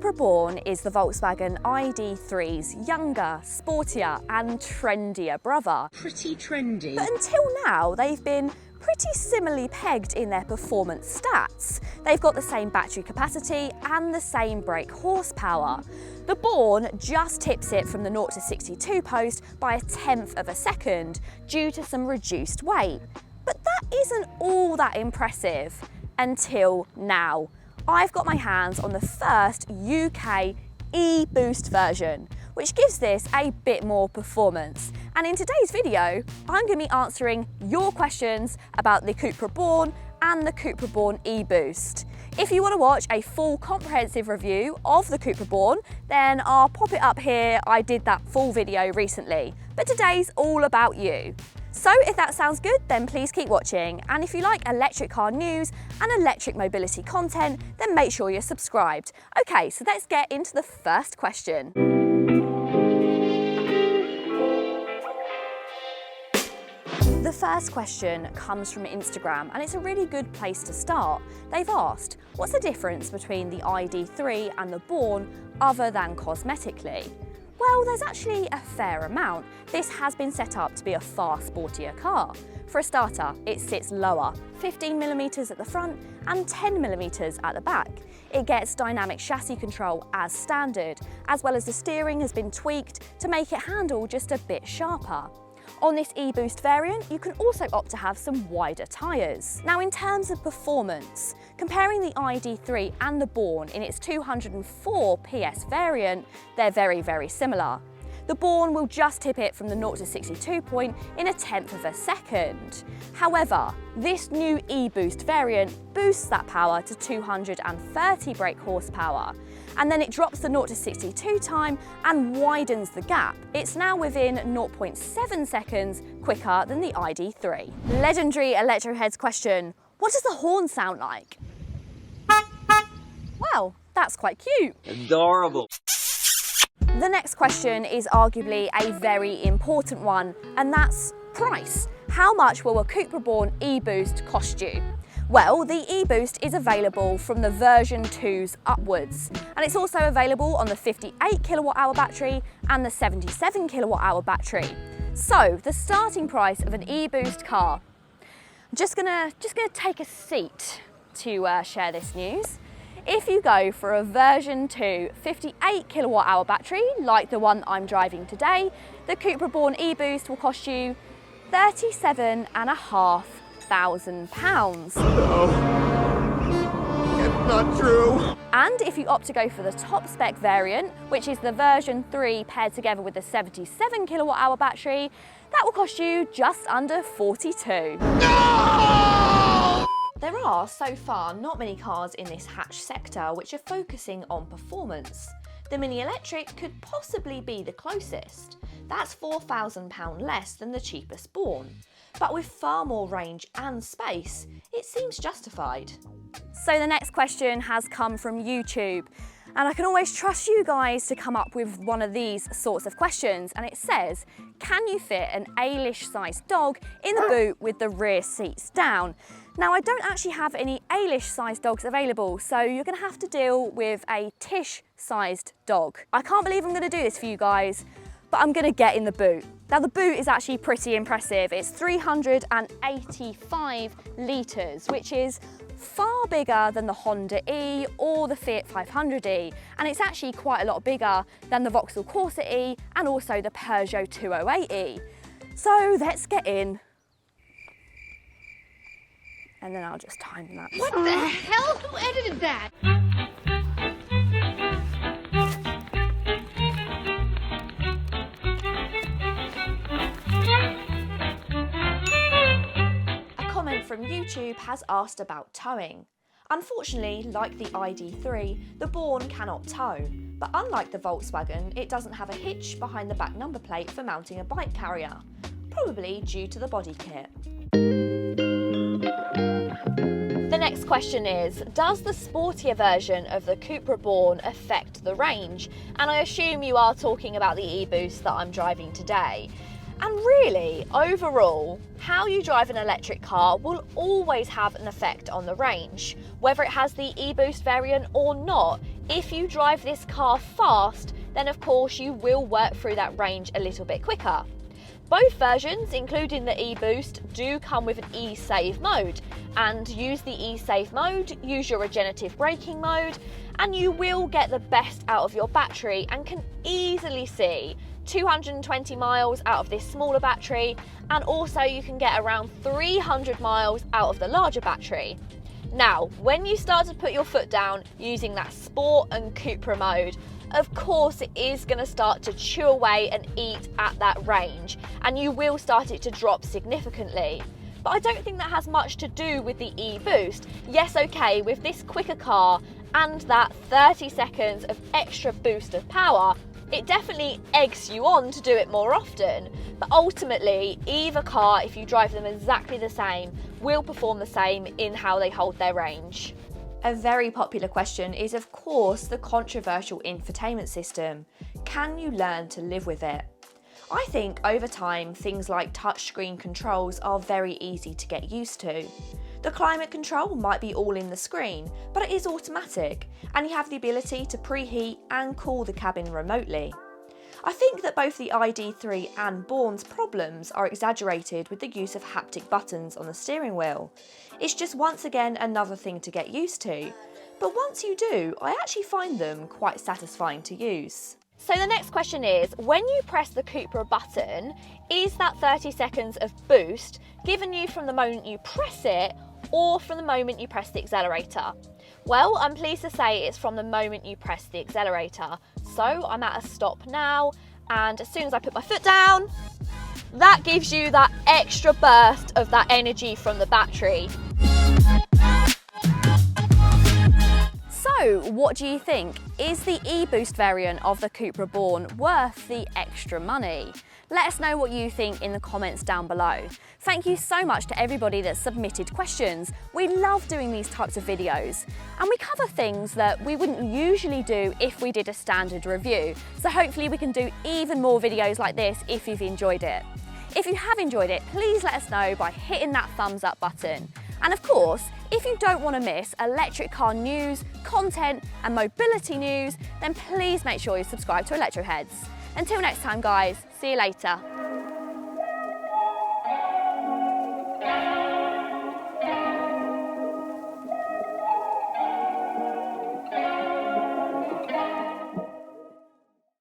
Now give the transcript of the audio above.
Cupra Born is the Volkswagen ID.3's younger, sportier and trendier brother. Pretty trendy. But until now, they've been pretty similarly pegged in their performance stats. They've got the same battery capacity and the same brake horsepower. The Born just tips it from the 0 to 62 post by 1/10 of a second due to some reduced weight. But that isn't all that impressive until now. I've got my hands on the first UK e-boost version, which gives this a bit more performance. And in today's video, I'm going to be answering your questions about the Cupra Born and the Cupra Born e-boost. If you want to watch a full comprehensive review of the Cupra Born, then I'll pop it up here. I did that full video recently, but today's all about you. So if that sounds good, then please keep watching. And if you like electric car news and electric mobility content, then make sure you're subscribed. Okay, so let's get into the first question. The first question comes from Instagram, and it's a really good place to start. They've asked, what's the difference between the ID.3 and the Born other than cosmetically? Well, there's actually a fair amount. This has been set up to be a far sportier car. For a starter, it sits lower, 15mm at the front and 10mm at the back. It gets dynamic chassis control as standard, as well as the steering has been tweaked to make it handle just a bit sharper. On this e-boost variant, you can also opt to have some wider tyres. Now, in terms of performance, comparing the ID.3 and the Born in its 204 PS variant, they're very, very similar. The Born will just tip it from the 0 to 62 point in 1/10 of a second. However, this new e-boost variant boosts that power to 230 brake horsepower, and then it drops the 0 to 62 time and widens the gap. It's now within 0.7 seconds quicker than the ID.3. Legendary Electroheads question, what does the horn sound like? Well, that's quite cute. Adorable. The next question is arguably a very important one, and that's price. How much will a Cupra Born e-boost cost you? Well, the e-boost is available from the version 2s upwards, and it's also available on the 58 kWh battery and the 77 kWh battery. So the starting price of an e-boost car, I'm just gonna take a seat to share this news. If you go for a version 2 58 kWh battery, like the one I'm driving today, the Cupra Born e-boost will cost you £37,500. No, it's not true. And if you opt to go for the top spec variant, which is the version 3 paired together with the 77 kWh battery, that will cost you just under 42. No! There are, so far, not many cars in this hatch sector which are focusing on performance. The Mini Electric could possibly be the closest. That's £4,000 less than the cheapest Born. But with far more range and space, it seems justified. So the next question has come from YouTube. And I can always trust you guys to come up with one of these sorts of questions. And it says, can you fit an Eilis-sized dog in the boot with the rear seats down? Now, I don't actually have any Eilis-sized dogs available, so you're gonna have to deal with a Tish-sized dog. I can't believe I'm gonna do this for you guys, but I'm gonna get in the boot. Now, the boot is actually pretty impressive. It's 385 litres, which is far bigger than the Honda E or the Fiat 500e, and it's actually quite a lot bigger than the Vauxhall Corsa E and also the Peugeot 208e. So let's get in. And then I'll just time that. What the hell? Who edited that? A comment from YouTube has asked about towing. Unfortunately, like the ID.3, the Born cannot tow. But unlike the Volkswagen, it doesn't have a hitch behind the back number plate for mounting a bike carrier, probably due to the body kit. The next question is, does the sportier version of the Cupra Born affect the range? And I assume you are talking about the e-boost that I'm driving today. And really, overall, how you drive an electric car will always have an effect on the range. Whether it has the e-boost variant or not, If you drive this car fast, then of course you will work through that range a little bit quicker. Both versions, including the e-Boost, do come with an e-Save mode, and use the e-Save mode, use your regenerative braking mode, and you will get the best out of your battery and can easily see 220 miles out of this smaller battery, and also you can get around 300 miles out of the larger battery. Now, when you start to put your foot down using that Sport and Cupra mode, of course it is going to start to chew away and eat at that range, and you will start it to drop significantly. But I don't think that has much to do with the e-Boost. Yes, okay, with this quicker car and that 30 seconds of extra boost of power, it definitely eggs you on to do it more often. But ultimately, either car, if you drive them exactly the same, will perform the same in how they hold their range. A very popular question is, of course, the controversial infotainment system. Can you learn to live with it? I think over time, things like touchscreen controls are very easy to get used to. The climate control might be all in the screen, but it is automatic, and you have the ability to preheat and cool the cabin remotely. I think that both the ID3 and Born's problems are exaggerated with the use of haptic buttons on the steering wheel. It's just once again another thing to get used to. But once you do, I actually find them quite satisfying to use. So the next question is, when you press the Cupra button, is that 30 seconds of boost given you from the moment you press it or from the moment you press the accelerator? Well, I'm pleased to say it's from the moment you press the accelerator. So I'm at a stop now, and as soon as I put my foot down, that gives you that extra burst of that energy from the battery. So what do you think? Is the e-Boost variant of the Cupra Born worth the extra money? Let us know what you think in the comments down below. Thank you so much to everybody that submitted questions. We love doing these types of videos, and we cover things that we wouldn't usually do if we did a standard review. So hopefully we can do even more videos like this if you've enjoyed it. If you have enjoyed it, please let us know by hitting that thumbs up button. And of course, if you don't want to miss electric car news, content and mobility news, then please make sure you subscribe to Electroheads. Until next time guys, see you later.